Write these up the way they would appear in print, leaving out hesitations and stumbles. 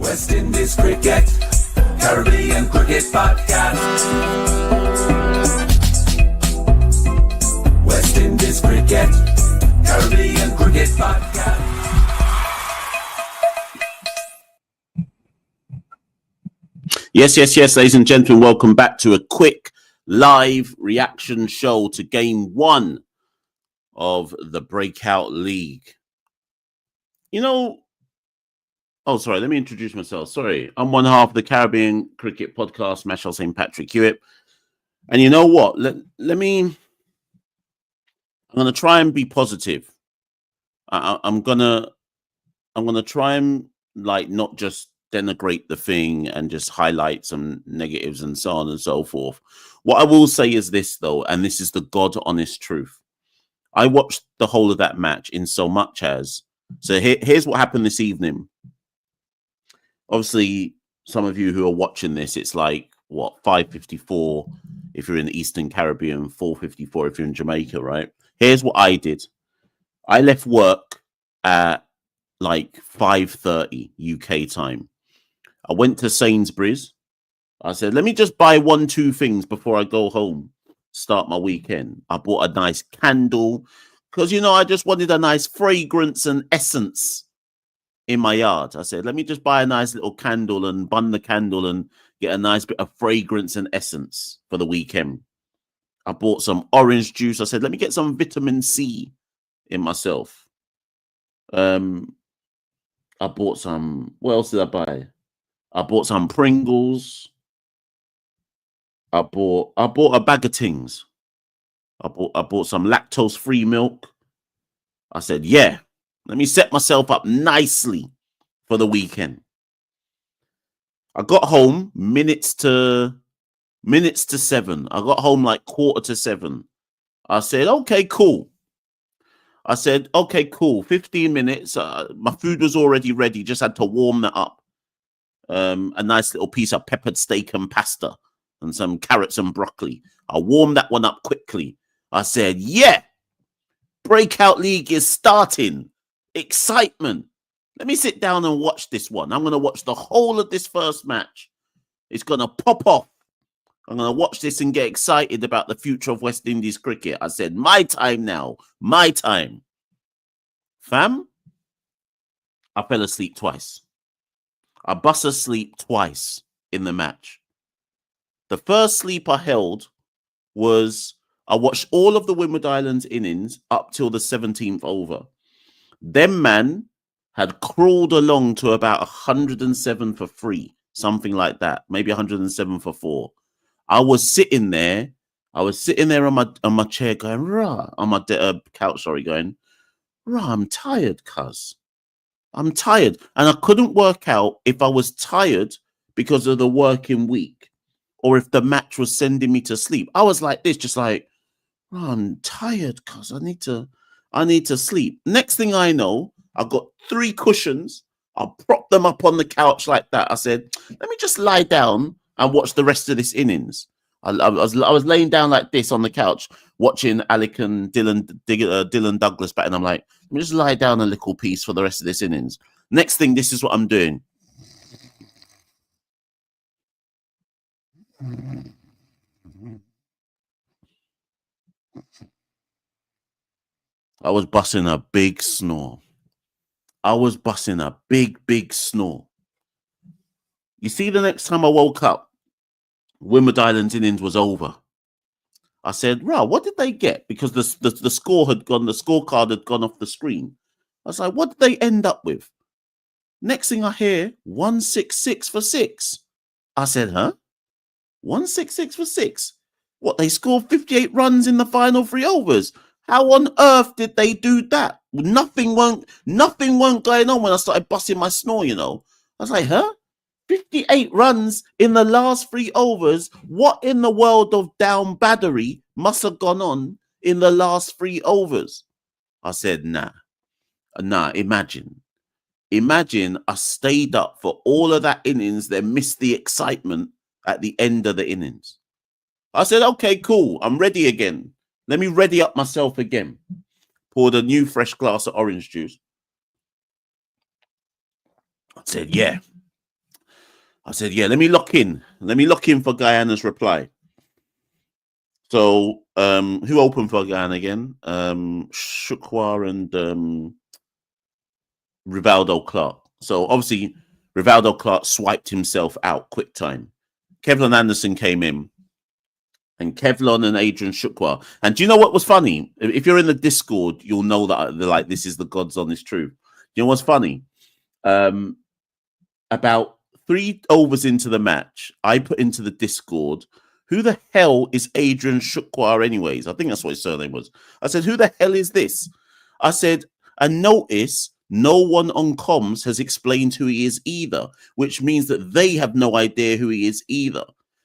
West Indies Cricket, Caribbean Cricket Podcast. West Indies Cricket, Caribbean Cricket Podcast. Yes, ladies and gentlemen, welcome back to a quick live reaction show to game one of the Breakout League. Sorry, let me introduce myself. Sorry, I'm one half of the Caribbean Cricket Podcast, Machel St. Patrick Hewitt. And you know what? I'm going to try and be positive. I'm going to try and not just denigrate the thing and just highlight some negatives and so on and so forth. What I will say is this, though, and this is the God honest truth. I watched the whole of that match in so much as, so here's what happened this evening. Obviously, some of you who are watching this, it's 5:54 if you're in the Eastern Caribbean, 4:54 if you're in Jamaica, right? Here's what I did. I left work at 5:30 UK time. I went to Sainsbury's. I said, let me just buy 1-2 things before I go home, start my weekend. I bought a nice candle because, I just wanted a nice fragrance and essence in my yard. I said, let me just buy a nice little candle and bun the candle and get a nice bit of fragrance and essence for the weekend. I bought some orange juice. I said, let me get some vitamin C in myself. I bought some, what else did I buy? I bought some Pringles. I bought a bag of things. I bought some lactose-free milk. I said, yeah, let me set myself up nicely for the weekend. I got home minutes to 7. I got home 7:15. I said, okay, cool. 15 minutes. My food was already ready. Just had to warm that up. A nice little piece of peppered steak and pasta and some carrots and broccoli. I warmed that one up quickly. I said, yeah, Breakout League is starting. Excitement. Let me sit down and watch this one. I'm going to watch the whole of this first match. It's going to pop off. I'm going to watch this and get excited about the future of West Indies cricket. I said, my time now. My time. Fam, I fell asleep twice. I bust asleep twice in the match. The first sleep I held was I watched all of the Windward Islands innings up till the 17th over. Them man had crawled along to about 107 for 3, something like that, maybe 107 for 4. I was sitting there on my chair going, rah, on my couch, going, rah, I'm tired, cuz. I'm tired. And I couldn't work out if I was tired because of the working week or if the match was sending me to sleep. I was like this, just like, oh, I'm tired, cuz I need to sleep. Next thing I know, I got 3 cushions. I propped them up on the couch like that. I said, let me just lie down and watch the rest of this innings. I was laying down like this on the couch, watching Alec and Dylan Douglas bat, and I'm like, let me just lie down a little piece for the rest of this innings. Next thing, this is what I'm doing. I was busting a big snore. Big snore. You see, the next time I woke up, Windward Islands innings was over. I said, "Rah, what did they get?" Because the scorecard had gone off the screen. I was like, "What did they end up with?" Next thing I hear, 166 for 6. I said, "Huh? 166 for 6? What? They scored 58 runs in the final 3 overs? How on earth did they do that?" Nothing weren't going on when I started busting my snore. I was like, "Huh? 58 runs in the last 3 overs. What in the world of down battery must have gone on in the last 3 overs?" I said, nah, imagine I stayed up for all of that innings, then missed the excitement at the end of the innings. I said, okay, cool. I'm ready again. Let me ready up myself again. Poured a new fresh glass of orange juice. I said, yeah, I said, yeah, let me lock in. Let me lock in for Guyana's reply. So, who opened for Guyana again? Shukwa and Rivaldo Clark. So obviously, Rivaldo Clark swiped himself out quick time. Kevlon Anderson came in, and Kevlon and Adrian Shukwa. And do you know what was funny? If you're in the Discord, you'll know that they're like, this is the God's honest truth. You know what's funny? About 3 overs into the match, I put into the Discord, who the hell is Adrian Shukwa anyways? I think that's what his surname was. I said, who the hell is this? I said, and notice no one on comms has explained who he is either, which means that they have no idea who he is either.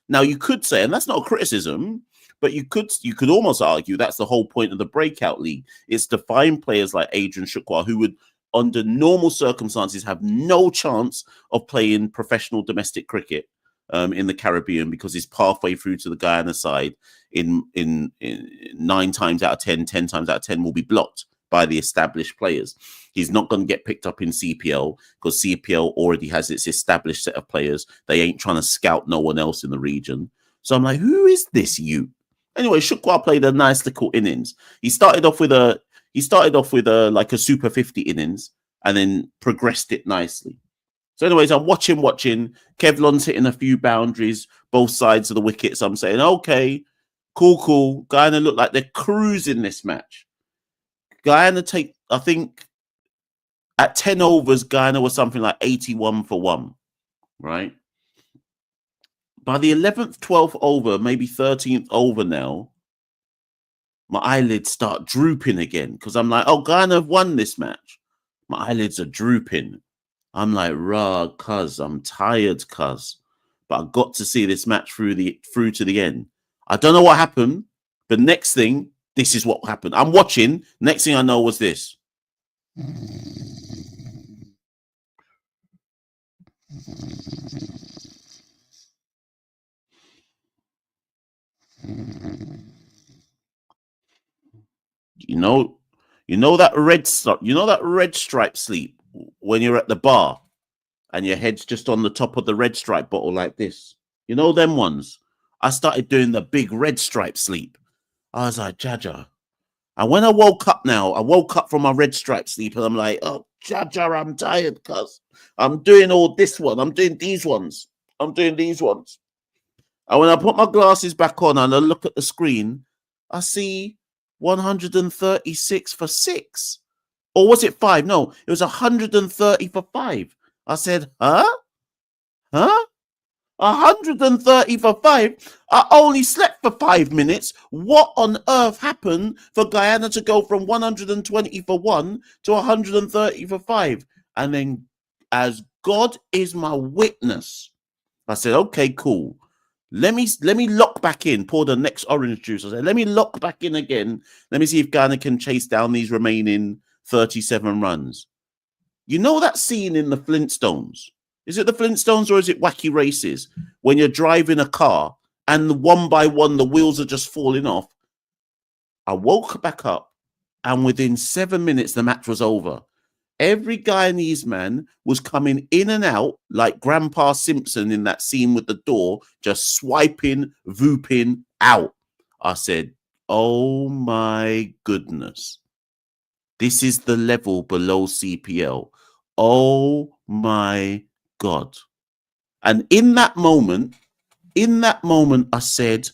Now, you could say, and that's not a criticism, but you could almost argue that's the whole point of the Breakout League. It's to find players like Adrian Shukwa who would, under normal circumstances, have no chance of playing professional domestic cricket in the Caribbean, because his pathway through to the Guyana side in 9 times out of 10, 10 times out of 10 will be blocked by the established players. He's not going to get picked up in CPL because CPL already has its established set of players. They ain't trying to scout no one else in the region. So I'm like, who is this you? Anyway, Shukwa played a nice little innings. He started off with a like a Super 50 innings and then progressed it nicely. So anyways, I'm watching. Kevlon's hitting a few boundaries, both sides of the wickets. I'm saying, okay, cool. Guyana look like they're cruising this match. Guyana take, I think, at 10 overs, Guyana was something like 81 for 1, right? By the 11th, 12th over, maybe 13th over now, my eyelids start drooping again because I'm like, oh, Guyana have won this match. My eyelids are drooping. I'm like, rah, cuz, I'm tired, cuz. But I got to see this match through to the end. I don't know what happened, but next thing, this is what happened. I'm watching. Next thing I know was this. You know that red stripe sleep when you're at the bar and your head's just on the top of the red stripe bottle like this. You know them ones. I started doing the big red stripe sleep. I was like, Jaja. And when I woke up from my red stripe sleep and I'm like, oh, Jaja, I'm tired, cuz. I'm doing all this one. I'm doing these ones. And when I put my glasses back on and I look at the screen, I see 136 for 6. Or was it 5? No, it was 130 for 5. I said, huh? 130 for 5. I only slept for 5 minutes. What on earth happened for Guyana to go from 120 for 1 to 130 for 5? And then, as God is my witness, I said, okay, cool. Let me lock back in, pour the next orange juice. I said, let me lock back in again. Let me see if Guyana can chase down these remaining 37 runs. You know that scene in the Flintstones? Is it the Flintstones or is it Wacky Races? When you're driving a car and one by one, the wheels are just falling off. I woke back up and within 7 minutes, the match was over. Every Guyanese man was coming in and out like Grandpa Simpson in that scene with the door, just swiping, vooping out. I said, oh my goodness. This is the level below CPL. Oh my God. And in that moment, I said,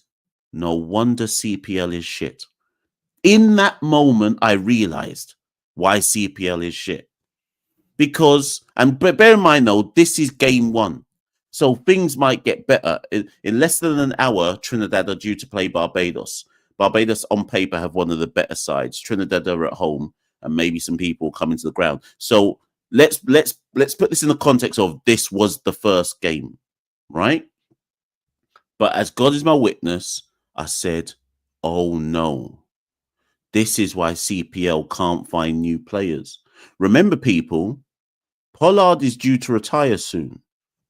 no wonder CPL is shit. In that moment, I realized why CPL is shit. Because, and bear in mind though, this is game 1. So things might get better. In less than an hour, Trinidad are due to play Barbados. Barbados on paper have one of the better sides. Trinidad are at home and maybe some people coming to the ground. So let's put this in the context of this was the first game, right? But as God is my witness, I said, oh no, this is why CPL can't find new players. Remember, people, Pollard is due to retire soon.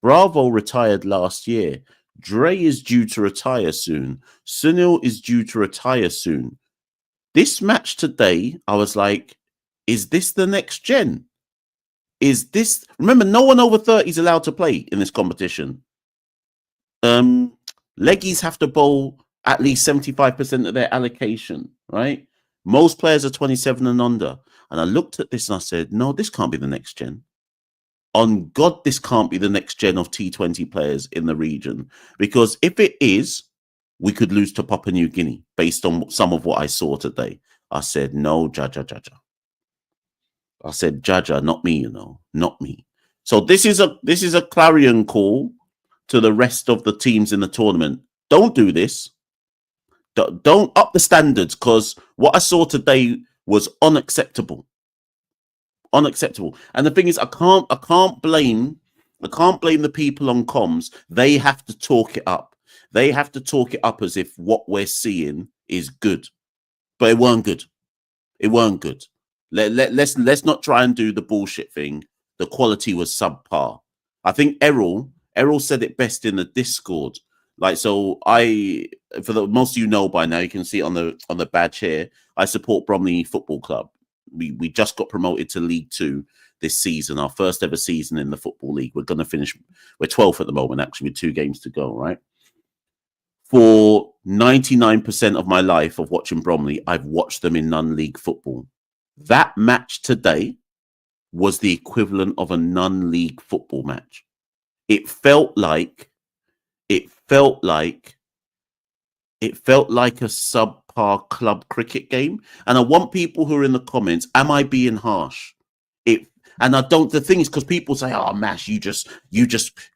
Bravo retired last year. Dre is due to retire soon. Sunil is due to retire soon. This match today, I was like, is this the next gen? Is this... Remember, no one over 30 is allowed to play in this competition. Leggies have to bowl at least 75% of their allocation, right? Most players are 27 and under. And I looked at this and I said, no, this can't be the next gen. On God, this can't be the next gen of T20 players in the region. Because if it is, we could lose to Papua New Guinea based on some of what I saw today. I said, no, Jaja. I said, Jaja, not me, not me. So this is a clarion call to the rest of the teams in the tournament. Don't do this. Don't up the standards, because what I saw today was unacceptable. Unacceptable. And the thing is, I can't blame the people on comms. They have to talk it up. They have to talk it up as if what we're seeing is good. But it weren't good. It weren't good. Let's not try and do the bullshit thing. The quality was subpar. I think Errol said it best in the Discord. Like, so most of you know by now, you can see it on the badge here. I support Bromley Football Club. We just got promoted to League 2 this season, our first ever season in the Football League. We're going to finish, we're 12th at the moment, actually, with 2 games to go, right? For 99% of my life of watching Bromley, I've watched them in non-league football. That match today was the equivalent of a non-league football match. It felt like a subpar club cricket game. And I want people who are in the comments, am I being harsh? The thing is, because people say, oh, Mash, you just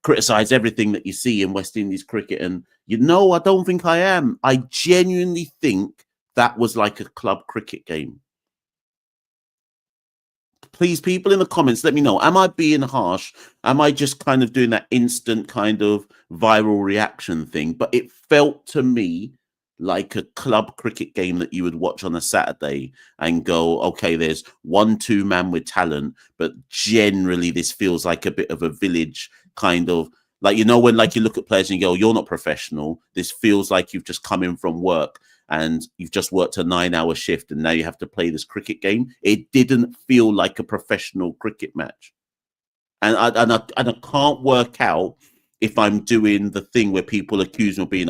criticize everything that you see in West Indies cricket. And I don't think I am. I genuinely think that was like a club cricket game. Please, people in the comments, let me know. Am I being harsh? Am I just kind of doing that instant kind of viral reaction thing? But it felt to me like a club cricket game that you would watch on a Saturday and go, okay, there's 1-2 man with talent, but generally this feels like a bit of a village kind of, like, when like you look at players and you go, you're not professional. This feels like you've just come in from work and you've just worked a 9-hour shift and now you have to play this cricket game. It didn't feel like a professional cricket match. And I can't work out if I'm doing the thing where people accuse me of being,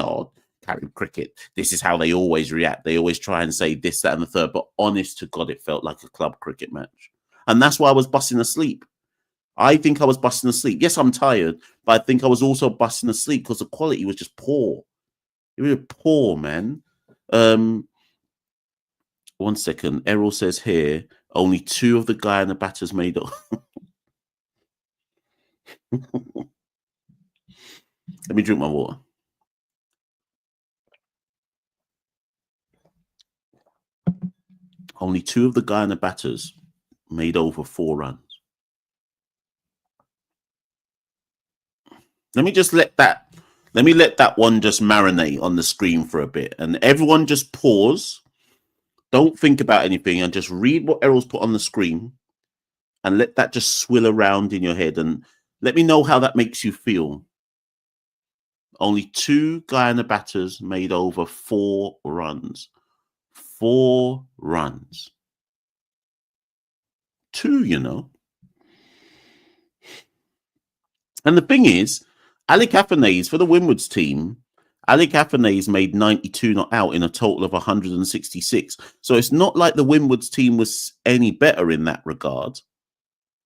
carry cricket. This is how they always react. They always try and say this, that, and the third. But honest to God, it felt like a club cricket match. And that's why I was busting asleep. I think I was busting asleep. Yes, I'm tired, but I think I was also busting asleep because the quality was just poor. It was poor, man. 1 second. Errol says here, only 2 of the Guyana batters made up. Let me drink my water. Only 2 of the Guyana batters made over 4 runs. Let me let that one just marinate on the screen for a bit. And everyone just pause. Don't think about anything and just read what Errol's put on the screen and let that just swill around in your head and let me know how that makes you feel. Only 2 Guyana batters made over 4 runs. 4 runs. 2, And the thing is, Alec Afanase, for the Windwards team, Alec Afanase made 92 not out in a total of 166. So it's not like the Windwards team was any better in that regard.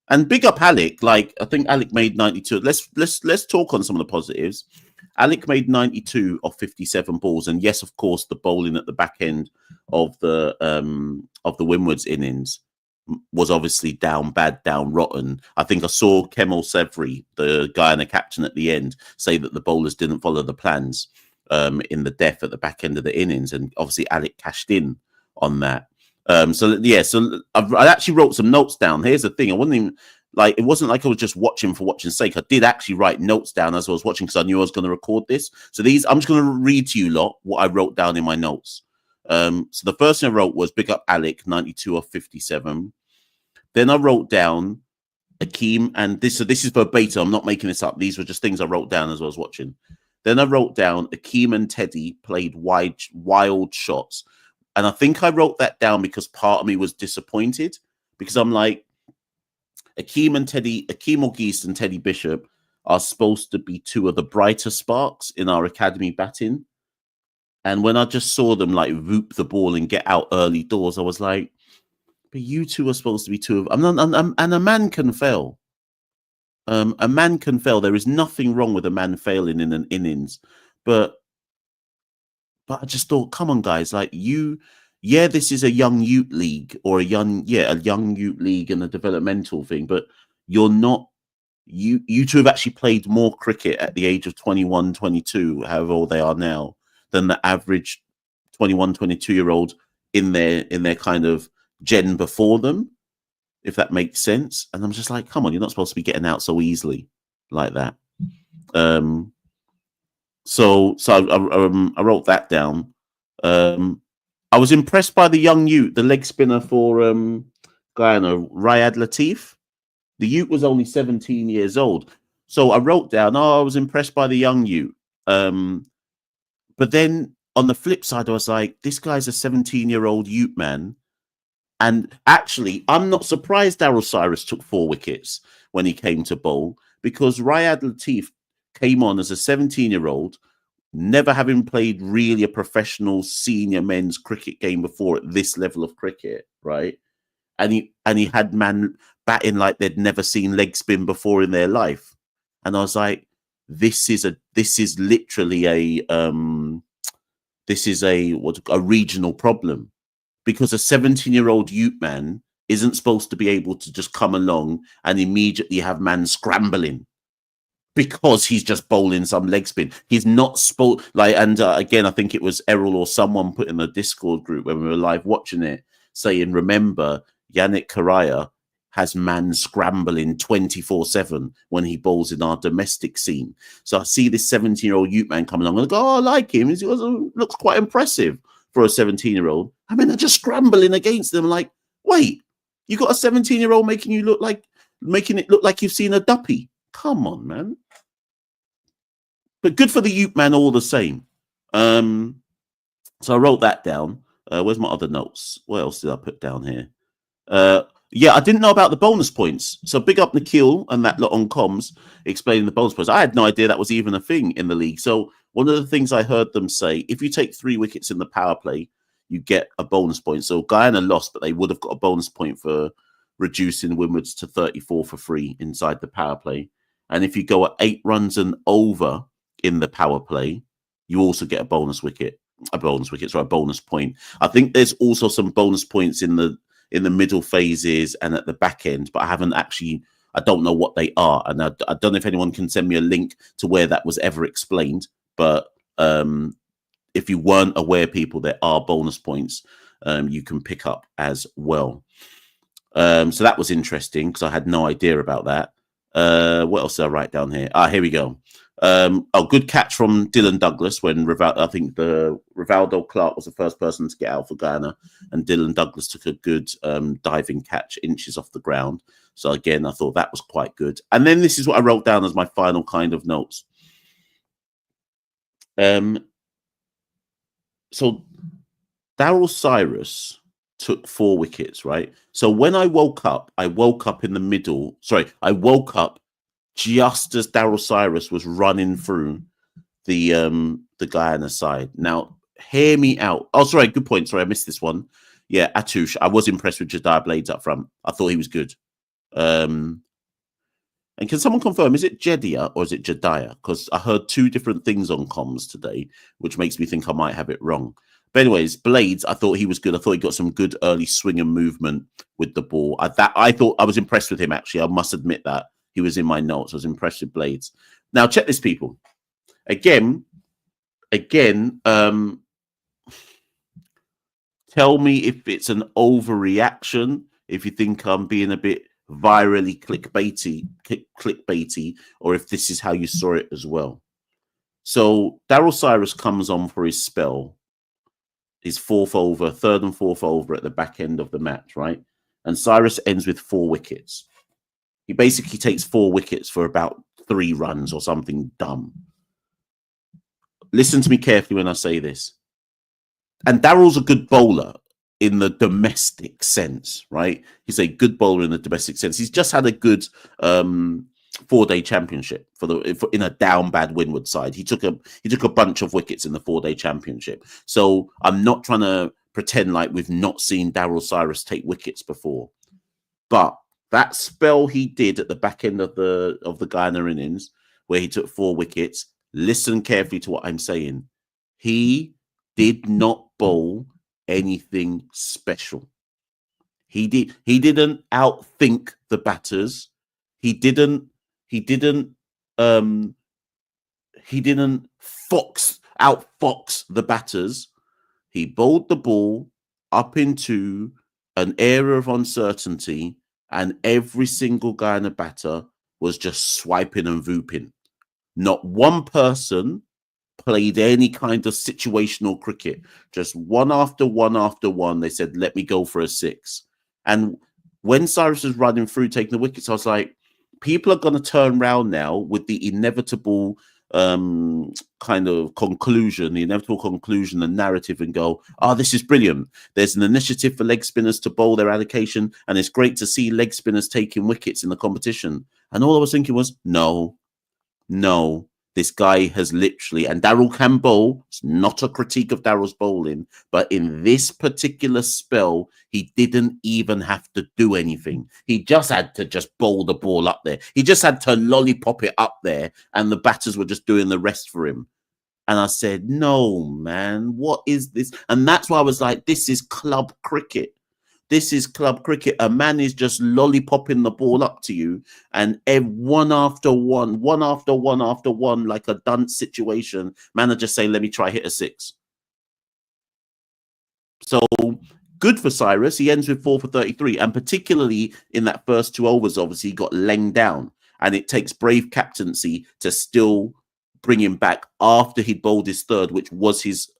And big up Alec. Like, I think Alec made 92. Let's talk on some of the positives. Alec made 92 of 57 balls. And yes, of course, the bowling at the back end of the Windwards innings was obviously down bad, down rotten. I think I saw Kemal Severi, the Guyana captain at the end, say that the bowlers didn't follow the plans in the death at the back end of the innings. And obviously Alec cashed in on that. So I actually wrote some notes down. Here's the thing. It wasn't like I was just watching for watching's sake. I did actually write notes down as I was watching because I knew I was going to record this. So I'm just going to read to you lot what I wrote down in my notes. So the first thing I wrote was big up Alec, 92 of 57. Then I wrote down Akim, and this is verbatim. I'm not making this up. These were just things I wrote down as I was watching. Then I wrote down Akim and Teddy played wild shots. And I think I wrote that down because part of me was disappointed because I'm like, Akim Orgeist and Teddy Bishop are supposed to be two of the brighter sparks in our academy batting. And when I just saw them like whoop the ball and get out early doors, I was like, but you two are supposed to be two of and a man can fail. A man can fail. There is nothing wrong with a man failing in an innings. But I just thought, come on, guys, like this is a young youth league or a young youth league and a developmental thing, but you're not you two have actually played more cricket at the age of 21, 22, however old they are now, than the average 21, 22-year-old in their kind of gen before them, if that makes sense. And I'm just like, come on, you're not supposed to be getting out so easily like that. So I wrote that down. I was impressed by the young Ute, the leg spinner for Guyana, Riyad Latif. The Ute was only 17 years old. So I wrote down, I was impressed by the young Ute. But then on the flip side, I was like, this guy's a 17-year-old Ute man. And actually, I'm not surprised Daryl Cyrus took 4 wickets when he came to bowl, because Riyad Latif came on as a 17-year-old, never having played really a professional senior men's cricket game before at this level of cricket, right? And he had man batting like they'd never seen leg spin before in their life. And I was like, this is literally a regional problem, because a 17-year-old Ute man isn't supposed to be able to just come along and immediately have man scrambling because he's just bowling some leg spin. He's not supposed again, I think it was Errol or someone put in the Discord group when we were live watching it, saying, remember, Yannick Correa has man scrambling 24/7 when he bowls in our domestic scene. So I see this 17-year-old Ute man coming along and I go, I like him. He looks quite impressive for a 17-year-old. I mean, they're just scrambling against them. Like, wait, you got a 17-year-old making it look like you've seen a duppy. Come on, man. But good for the Ute man all the same. So I wrote that down. Where's my other notes? What else did I put down here? I didn't know about the bonus points. So big up Nikhil and that lot on comms explaining the bonus points. I had no idea that was even a thing in the league. So one of the things I heard them say, if you take 3 wickets in the power play, you get a bonus point. So Guyana lost, but they would have got a bonus point for reducing Windwards to 34 for free inside the power play. And if you go at 8 runs and over in the power play, you also get a bonus point. I think there's also some bonus points in the middle phases and at the back end, but I don't know what they are. And I don't know if anyone can send me a link to where that was ever explained. But if you weren't aware, people, there are bonus points you can pick up as well. So that was interesting because I had no idea about that. What else did I write down here? Here we go. Good catch from Dylan Douglas when I think the Rivaldo Clark was the first person to get out for Guyana, and Dylan Douglas took a good diving catch inches off the ground. So again, I thought that was quite good. And then this is what I wrote down as my final kind of notes. So Daryl Cyrus took 4 wickets, right? So when I woke up in the middle. Sorry, I woke up just as Daryl Cyrus was running through the Guyana side. Now, hear me out. Oh, sorry, good point. Sorry, I missed this one. Yeah, Atush. I was impressed with Jediah Blades up front. I thought he was good. And can someone confirm, is it Jediah or is it Jediah? Because I heard 2 different things on comms today, which makes me think I might have it wrong. But anyways, Blades, I thought he was good. I thought he got some good early swing and movement with the ball. I thought I was impressed with him, actually. I must admit that. He was in my notes. I was impressed with Blades. Now, check this, people. Again, tell me if it's an overreaction, if you think I'm being a bit virally clickbaity, or if this is how you saw it as well. So Daryl Cyrus comes on for his spell, his 3rd and 4th over at the back end of the match, right? And Cyrus ends with 4 wickets. He basically takes 4 wickets for about 3 runs or something dumb. Listen to me carefully when I say this. And Daryl's a good bowler in the domestic sense, right? He's a good bowler in the domestic sense. He's just had a good 4-day championship in a down bad Windward side. He took a bunch of wickets in the 4-day championship. So I'm not trying to pretend like we've not seen Daryl Cyrus take wickets before, but that spell he did at the back end of the Guyana innings where he took 4 wickets. Listen carefully to what I'm saying. He did not bowl anything special. He didn't outthink the batters. He didn't outfox the batters. He bowled the ball up into an area of uncertainty, and every single Guyana batter was just swiping and vooping. Not one person played any kind of situational cricket. Just one after one after one, they said, let me go for a 6. And when Cyrus was running through, taking the wickets, I was like, people are going to turn around now with the inevitable kind of conclusion, the narrative, and go, oh, this is brilliant. There's an initiative for leg spinners to bowl their allocation, and it's great to see leg spinners taking wickets in the competition. And all I was thinking was, no, this guy has literally, and Daryl can bowl. It's not a critique of Daryl's bowling, but in this particular spell, he didn't even have to do anything. He just had to just bowl the ball up there. He just had to lollipop it up there, and the batters were just doing the rest for him. And I said, no, man, what is this? And that's why I was like, this is club cricket. This is club cricket. A man is just lollipopping the ball up to you, and one after one, like a dunce situation, man will just say, let me try hit a 6. So good for Cyrus. He ends with 4 for 33. And particularly in that first 2 overs, obviously, he got laying down. And it takes brave captaincy to still bring him back after he'd bowled his 3rd, which was his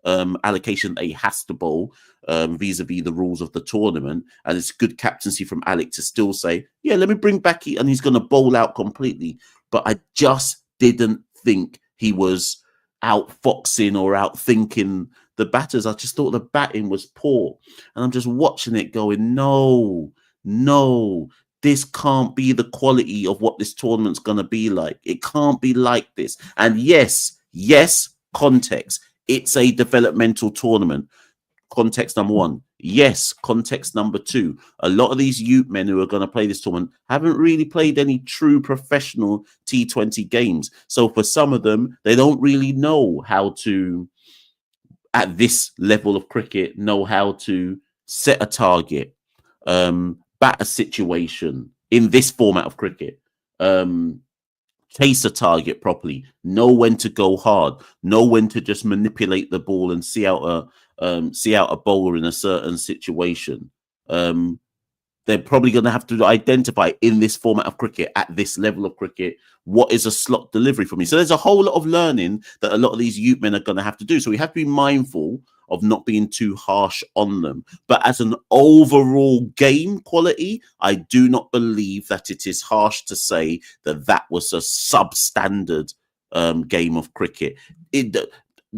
allocation that he has to bowl vis-a-vis the rules of the tournament. And it's good captaincy from Alec to still say, yeah, let me bring back and he's going to bowl out completely. But I just didn't think he was outfoxing or outthinking the batters. I just thought the batting was poor. And I'm just watching it going, no, this can't be the quality of what this tournament's going to be like. It can't be like this. And yes, context. It's a developmental tournament. Context number 1. Yes, context number 2. A lot of these youth men who are going to play this tournament haven't really played any true professional T20 games. So for some of them, they don't really know how to, at this level of cricket, know how to set a target, bat a situation in this format of cricket, chase a target properly, know when to go hard, know when to just manipulate the ball and see out a bowler in a certain situation. They're probably going to have to identify in this format of cricket, at this level of cricket, what is a slot delivery for me. So there's a whole lot of learning that a lot of these youth men are going to have to do. So we have to be mindful of not being too harsh on them. But as an overall game quality, I do not believe that it is harsh to say that that was a substandard game of cricket.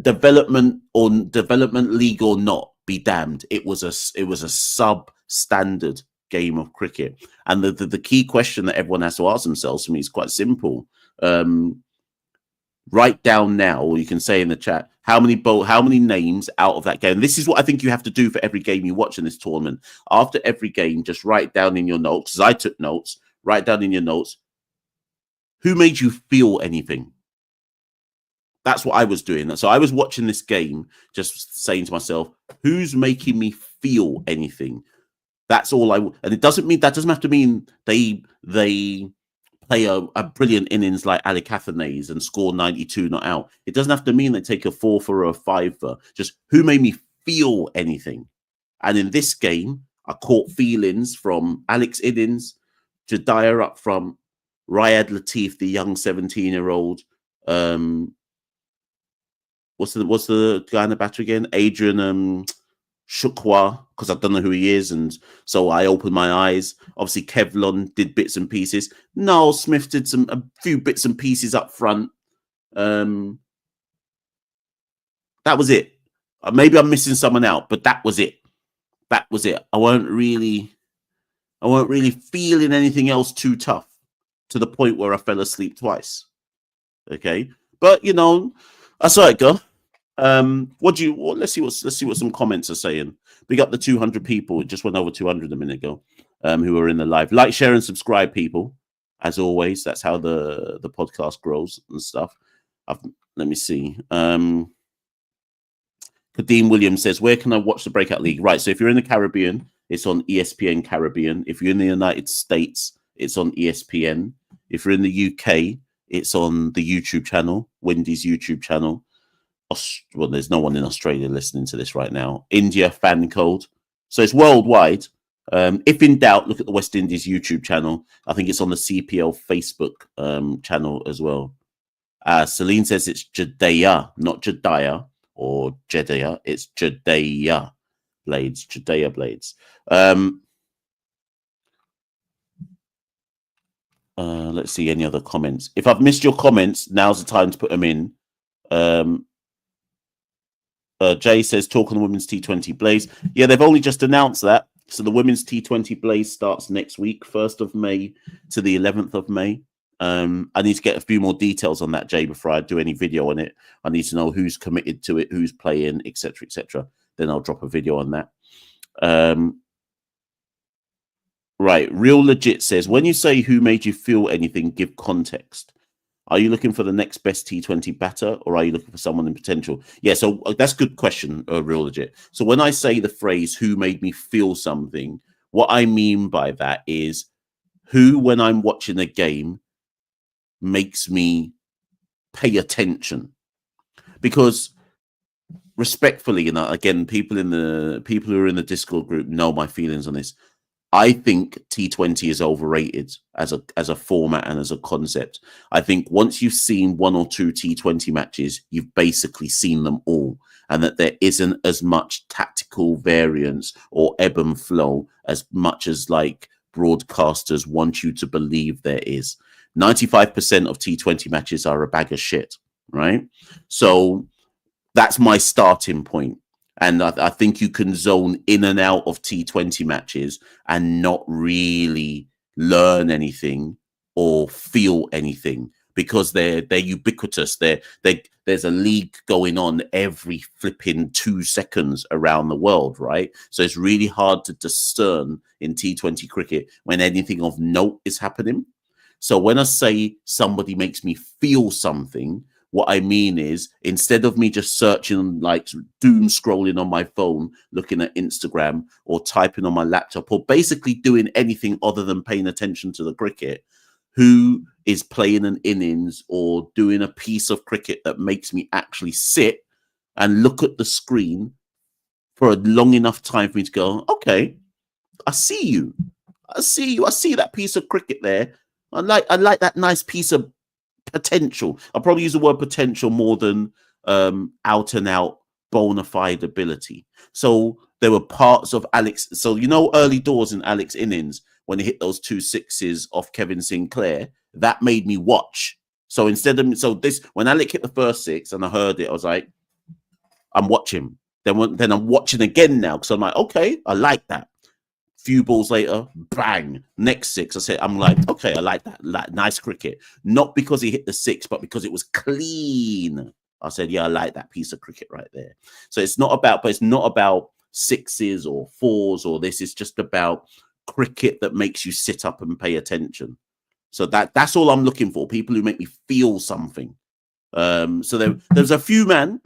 Development league or not, be damned. It was a substandard game of cricket. And the key question that everyone has to ask themselves, for me, is quite simple. Write down now, or you can say in the chat, how many names out of that game. This is what I think you have to do for every game you watch in this tournament. After every game, just write down in your notes, as I took notes, write down in your notes, who made you feel anything? That's what I was doing. So I was watching this game, just saying to myself, who's making me feel anything? That's all and it doesn't have to mean they play a brilliant innings like Ali Cathernays and score 92 not out. It doesn't have to mean they take a 4-for or a 5-for. Just who made me feel anything? And in this game, I caught feelings from Alex Iddins to Dyer up from Riyad Latif, the young 17-year-old. What's the guy in the batter again? Adrian Shukwa, because I don't know who he is, and so I opened my eyes. Obviously, Kevlon did bits and pieces. Noel Smith did a few bits and pieces up front. That was it. Maybe I'm missing someone out, but that was it. That was it. I weren't really feeling anything else too tough. to the point where I fell asleep twice. Okay, but you know, I saw it go. Let's see what some comments are saying. Big up the 200 people. It just went over 200 a minute ago. Who are in the live. Like, share, and subscribe, people. As always, that's how the podcast grows and stuff. Let me see. Kadeem Williams says, where can I watch the Breakout League? Right, so if you're in the Caribbean, it's on ESPN Caribbean. If you're in the United States, it's on ESPN. If you're in the UK, it's on the YouTube channel, Wendy's YouTube channel. Well, there's no one in Australia listening to this right now. India, fan code. So it's worldwide. If in doubt, look at the West Indies YouTube channel. I think it's on the CPL Facebook channel as well. Celine says it's Judea, not Jediah or Jeddah. It's Judea Blades, Judea Blades. Let's see any other comments. If I've missed your comments, now's the time to put them in. Jay says, talk on the women's T20 Blaze. Yeah, they've only just announced that. So the women's T20 Blaze starts next week, 1st of May to the 11th of May. I need to get a few more details on that, Jay, before I do any video on it. I need to know who's committed to it, who's playing, etc., etc. Then I'll drop a video on that. Right, Real Legit says, when you say who made you feel anything, give context. Are you looking for the next best T20 batter, or are you looking for someone in potential? Yeah, so that's a good question, Real Legit. So when I say the phrase, who made me feel something, what I mean by that is who, when I'm watching a game, makes me pay attention. Because respectfully, you know, again, people who are in the Discord group know my feelings on this. I think T20 is overrated as a format and as a concept. I think once you've seen one or two T20 matches, you've basically seen them all, and that there isn't as much tactical variance or ebb and flow as much as like broadcasters want you to believe there is. 95% of T20 matches are a bag of shit, right? So that's my starting point. And I think you can zone in and out of T20 matches and not really learn anything or feel anything because they're ubiquitous. There's a league going on every flipping 2 seconds around the world, right? So it's really hard to discern in T20 cricket when anything of note is happening. So when I say somebody makes me feel something, what I mean is, instead of me just searching, like doom scrolling on my phone, looking at Instagram or typing on my laptop, or basically doing anything other than paying attention to the cricket, who is playing an innings or doing a piece of cricket that makes me actually sit and look at the screen for a long enough time for me to go, okay, I see you. I see you. I see that piece of cricket there. I like that nice piece of potential. I'll probably use the word potential more than out and out bona fide ability. So there were parts of Alex. So, you know, early doors in Alex innings when he hit those 2 sixes off Kevin Sinclair, that made me watch. So when Alex hit the first 6 and I heard it, I was like, I'm watching. Then I'm watching again now because I'm like, okay, I like that. Few balls later, bang, next 6. I'm like, okay, I like that. Nice cricket. Not because he hit the 6, but because it was clean. I said, yeah, I like that piece of cricket right there. So it's not about 6s or 4s or this. It's just about cricket that makes you sit up and pay attention. So that's all I'm looking for. People who make me feel something. So there was a few men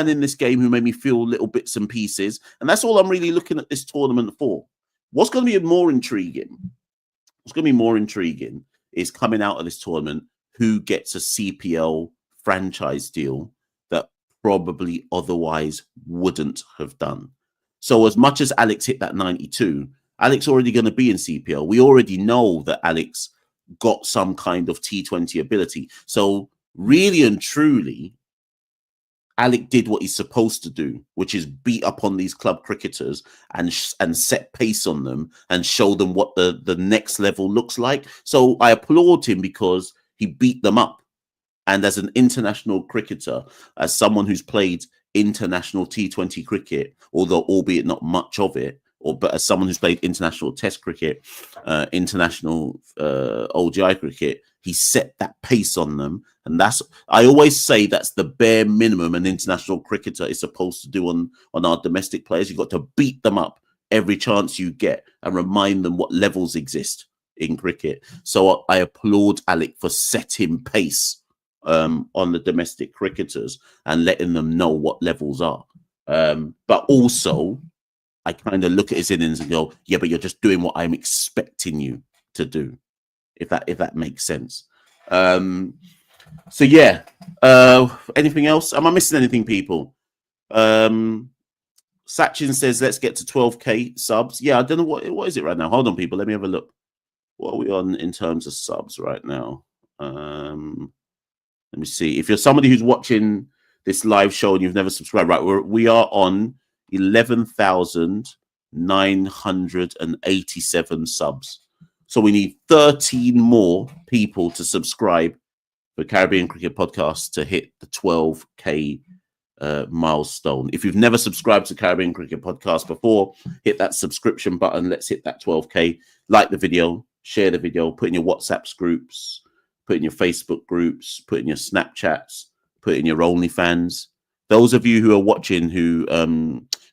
in this game who made me feel little bits and pieces. And that's all I'm really looking at this tournament for. What's going to be more intriguing is coming out of this tournament, who gets a CPL franchise deal that probably otherwise wouldn't have done. So as much as Alex hit that 92, Alex already going to be in CPL. We already know that Alex got some kind of T20 ability. So really and truly, Alec did what he's supposed to do, which is beat up on these club cricketers and set pace on them and show them what the next level looks like. So I applaud him because he beat them up. And as an international cricketer, as someone who's played international T20 cricket, although albeit not much of it, but as someone who's played international Test cricket, international ODI cricket, he set that pace on them, and I always say that's the bare minimum an international cricketer is supposed to do on our domestic players. You've got to beat them up every chance you get and remind them what levels exist in cricket. So I applaud Alec for setting pace on the domestic cricketers and letting them know what levels are. But also, I kind of look at his innings and go, yeah, but you're just doing what I'm expecting you to do, if that makes sense. So yeah, anything else? Am I missing anything, people? Sachin says, let's get to 12k subs. Yeah, I don't know what is it right now. Hold on, people. Let me have a look. What are we on in terms of subs right now? Let me see. If you're somebody who's watching this live show and you've never subscribed, right, we are on 11,987 subs. So we need 13 more people to subscribe for Caribbean Cricket Podcast to hit the 12k milestone. If you've never subscribed to Caribbean Cricket Podcast before, hit that subscription button. Let's hit that 12k. Like the video, share the video, put in your WhatsApp groups, put in your Facebook groups, put in your Snapchats, put in your OnlyFans. Those of you who are watching who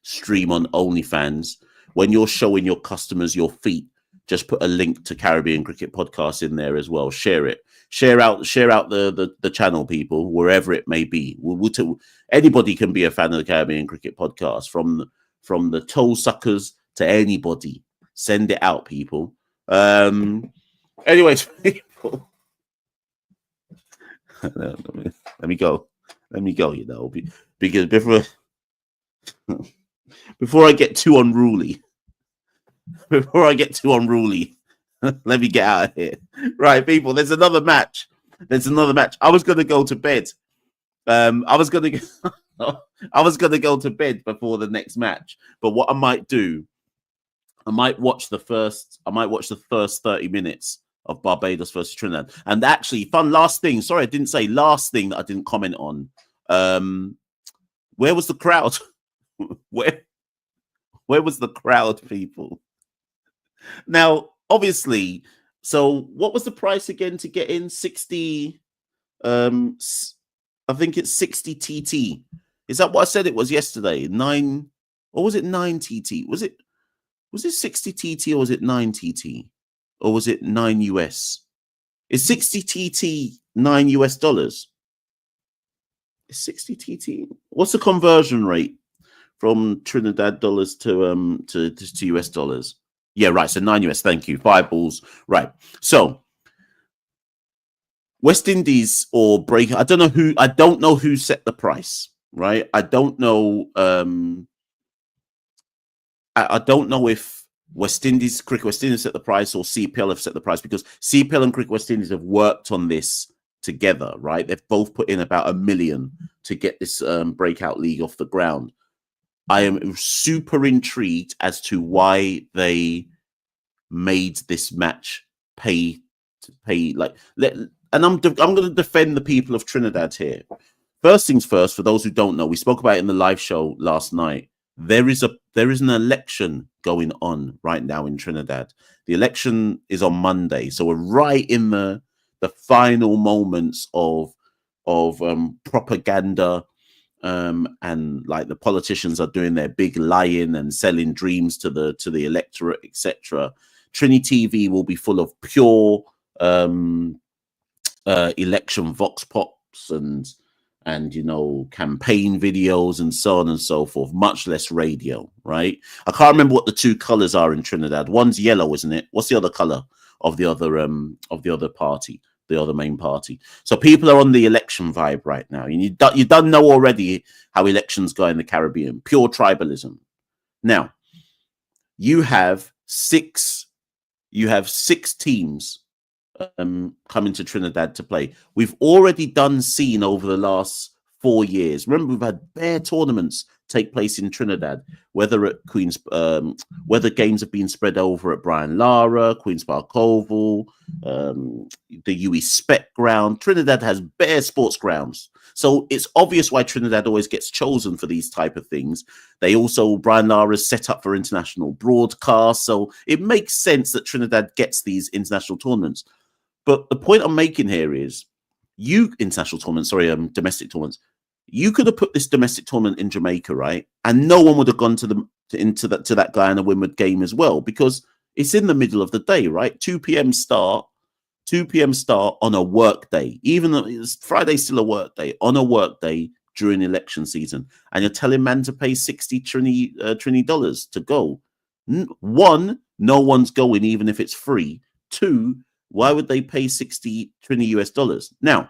stream on OnlyFans, when you're showing your customers your feet, just put a link to Caribbean Cricket Podcast in there as well. Share it. Share out the channel, people, wherever it may be. Anybody can be a fan of the Caribbean Cricket Podcast, from the toe suckers to anybody. Send it out, people. Anyways, people. Let me go. You know, because before I get too unruly. Let me get out of here. Right, people, there's another match. I was going to go to bed. I was going to go to bed before the next match. But what I might do, I might watch the first 30 minutes of Barbados versus Trinidad. And actually, last thing that I didn't comment on. Where was the crowd? Where was the crowd, people? Now, obviously, so what was the price again to get in? 60, I think it's 60 TT. Is that what I said it was yesterday? 9, or was it 9 TT? Was it 60 TT or was it 9 TT? Or was it 9 US? Is 60 TT $9 US? Is 60 TT? What's the conversion rate from Trinidad dollars to US dollars? Yeah, right. So 9 US. Thank you. 5 balls. Right. So West Indies or Breakout. I don't know who set the price. Right. I don't know. I don't know if Cricket West Indies set the price or CPL have set the price, because CPL and Cricket West Indies have worked on this together. Right. They've both put in about $1 million to get this Breakout League off the ground. I am super intrigued as to why they made this match pay. And I'm going to defend the people of Trinidad here. First things first, for those who don't know, we spoke about it in the live show last night. There is an election going on right now in Trinidad. The election is on Monday, so we're right in the final moments of propaganda. And like the politicians are doing their big lying and selling dreams to the electorate, etc. Trini TV will be full of pure election vox pops and campaign videos and so on and so forth. Much less radio, right? I can't remember what the two colors are in Trinidad. One's yellow, isn't it? What's the other color of the other party? The other main party. So people are on the election vibe right now. And you don't know already how elections go in the Caribbean. Pure tribalism. Now, you have six teams coming to Trinidad to play. We've already seen over the last 4 years. Remember, we've had bare tournaments take place in Trinidad, whether games have been spread over at Brian Lara, Queen's Park Oval, the UE Spec ground. Trinidad has bare sports grounds. So it's obvious why Trinidad always gets chosen for these type of things. They also, Brian Lara's set up for international broadcast. So it makes sense that Trinidad gets these international tournaments. But the point I'm making here is domestic tournaments. You could have put this domestic tournament in Jamaica, right? And no one would have gone to that Guyana Windward game as well, because it's in the middle of the day, right? 2 p.m. start on a work day, even though Friday's still a work day, on a work day during election season. And you're telling man to pay $60 to go. One, no one's going, even if it's free. Two, why would they pay $60 US? Now,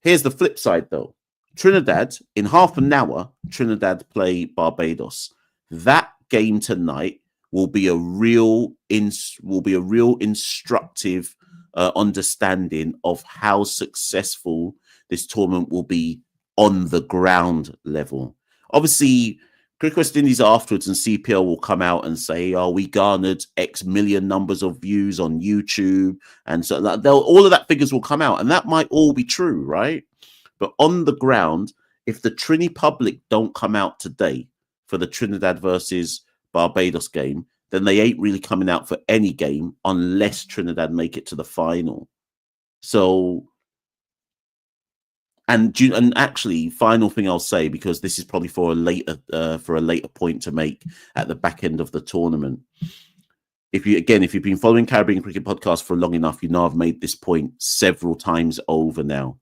here's the flip side, though. Trinidad, in half an hour, Trinidad play Barbados. That game tonight will be a real instructive understanding of how successful this tournament will be on the ground level. Obviously, Cricket West Indies afterwards and CPL will come out and say, "Oh, we garnered X million numbers of views on YouTube," and so all of that figures will come out, and that might all be true, right? But on the ground, if the Trini public don't come out today for the Trinidad versus Barbados game, then they ain't really coming out for any game unless Trinidad make it to the final. So, and actually, final thing I'll say, because this is probably for a later point to make at the back end of the tournament. If you've been following Caribbean Cricket Podcast for long enough, you know I've made this point several times over now.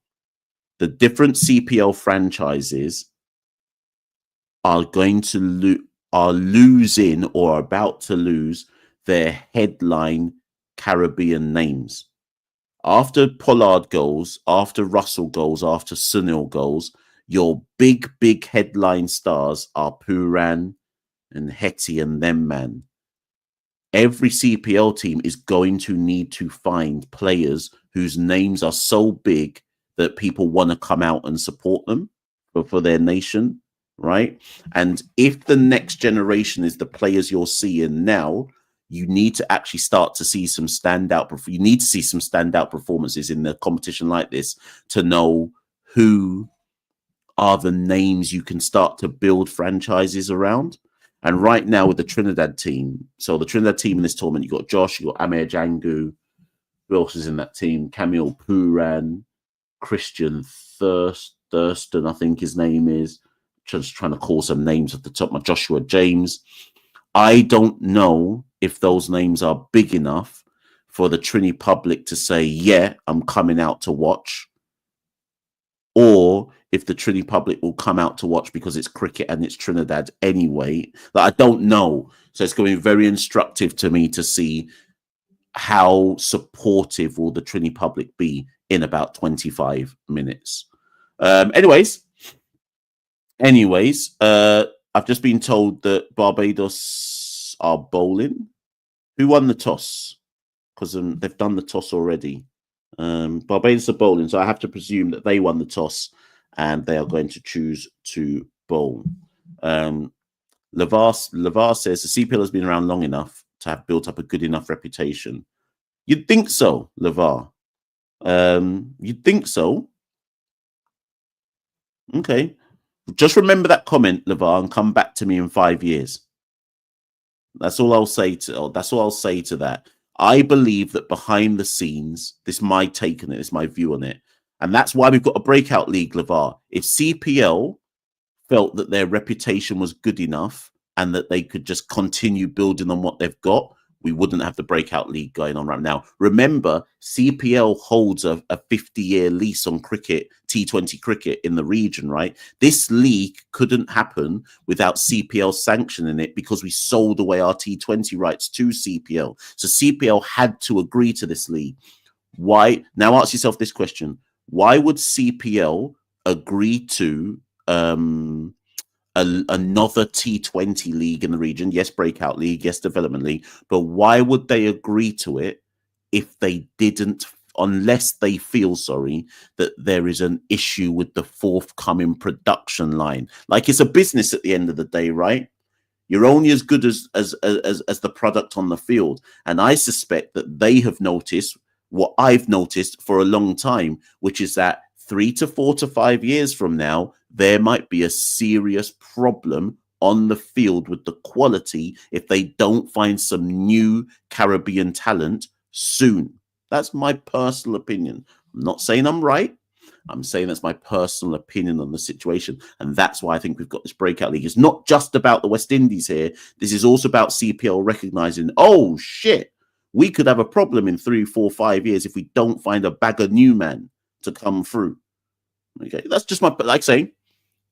The different CPL franchises are losing or are about to lose their headline Caribbean names. After Pollard goes, after Russell goes, after Sunil goes, your big headline stars are Puran and Hetty and them man. Every CPL team is going to need to find players whose names are so big that people want to come out and support them for their nation, right? And if the next generation is the players you're seeing now, you need to actually start to see some standout performances in the competition like this to know who are the names you can start to build franchises around. And right now with the Trinidad team, so the Trinidad team in this tournament, you got Josh, you got Amir Jangu, who else is in that team? Camille Puran, Christian Thurston, I think his name is. Just trying to call some names at the top. My Joshua James. I don't know if those names are big enough for the Trini public to say, yeah, I'm coming out to watch. Or if the Trini public will come out to watch because it's cricket and it's Trinidad anyway. I don't know. So it's going to be very instructive to me to see how supportive will the Trini public be in about 25 minutes. Anyways, I've just been told that Barbados are bowling. Who won the toss? Because they've done the toss already. Barbados are bowling, so I have to presume that they won the toss and they are going to choose to bowl. Lavar says the CPL has been around long enough to have built up a good enough reputation. You'd think so, Lavar. You'd think so. Okay. Just remember that comment, Lavar, and come back to me in 5 years. That's all I'll say to that. I believe that behind the scenes, this is my take on it, this is my view on it. And that's why we've got a breakout league, Lavar. If CPL felt that their reputation was good enough and that they could just continue building on what they've got, we wouldn't have the breakout league going on right now. Remember, CPL holds a 50-year lease on cricket, T20 cricket in the region, right? This league couldn't happen without CPL sanctioning it because we sold away our T20 rights to CPL. So CPL had to agree to this league. Why? Now ask yourself this question. Why would CPL agree to another T20 league in the region? Yes, breakout league, yes, development league. But why would they agree to it if they didn't, unless they feel, that there is an issue with the forthcoming production line? Like, it's a business at the end of the day, right? You're only as good as the product on the field. And I suspect that they have noticed what I've noticed for a long time, which is that 3 to 4 to 5 years from now, there might be a serious problem on the field with the quality if they don't find some new Caribbean talent soon. That's my personal opinion. I'm not saying I'm right. I'm saying that's my personal opinion on the situation. And that's why I think we've got this breakout league. It's not just about the West Indies here. This is also about CPL recognizing, oh, shit, we could have a problem in 3, 4, 5 years if we don't find a bag of new men to come through. Okay, that's just my, like saying,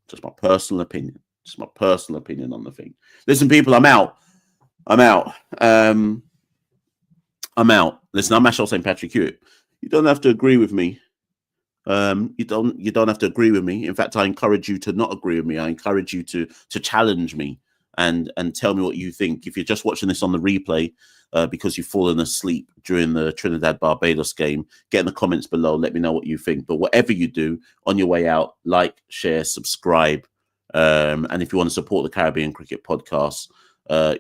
just my personal opinion. Just my personal opinion on the thing. Listen, people, I'm out. I'm out. I'm Listen, I'm Machel St. Patrick Hewitt. You don't have to agree with me. You don't have to agree with me. In fact, I encourage you to not agree with me. I encourage you to challenge me and tell me what you think. If you're just watching this on the replay because you've fallen asleep during the Trinidad-Barbados game, get in the comments below. Let me know what you think. But whatever you do, on your way out, like, share, subscribe. And if you want to support the Caribbean Cricket Podcast,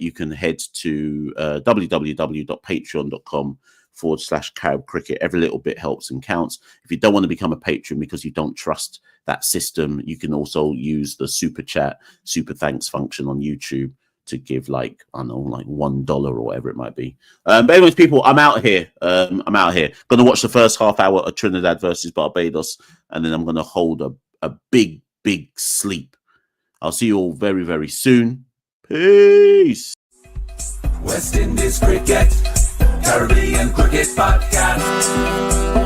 you can head to www.patreon.com/Carib Cricket. Every little bit helps and counts. If you don't want to become a patron because you don't trust that system, you can also use the super chat, super thanks function on YouTube to give like, I don't know, like $1 or whatever it might be. But anyways, people, I'm out here. Going to watch the first half hour of Trinidad versus Barbados, and then I'm going to hold a big sleep. I'll see you all very, very soon. Peace. West Indies Cricket, Caribbean Cricket Podcast.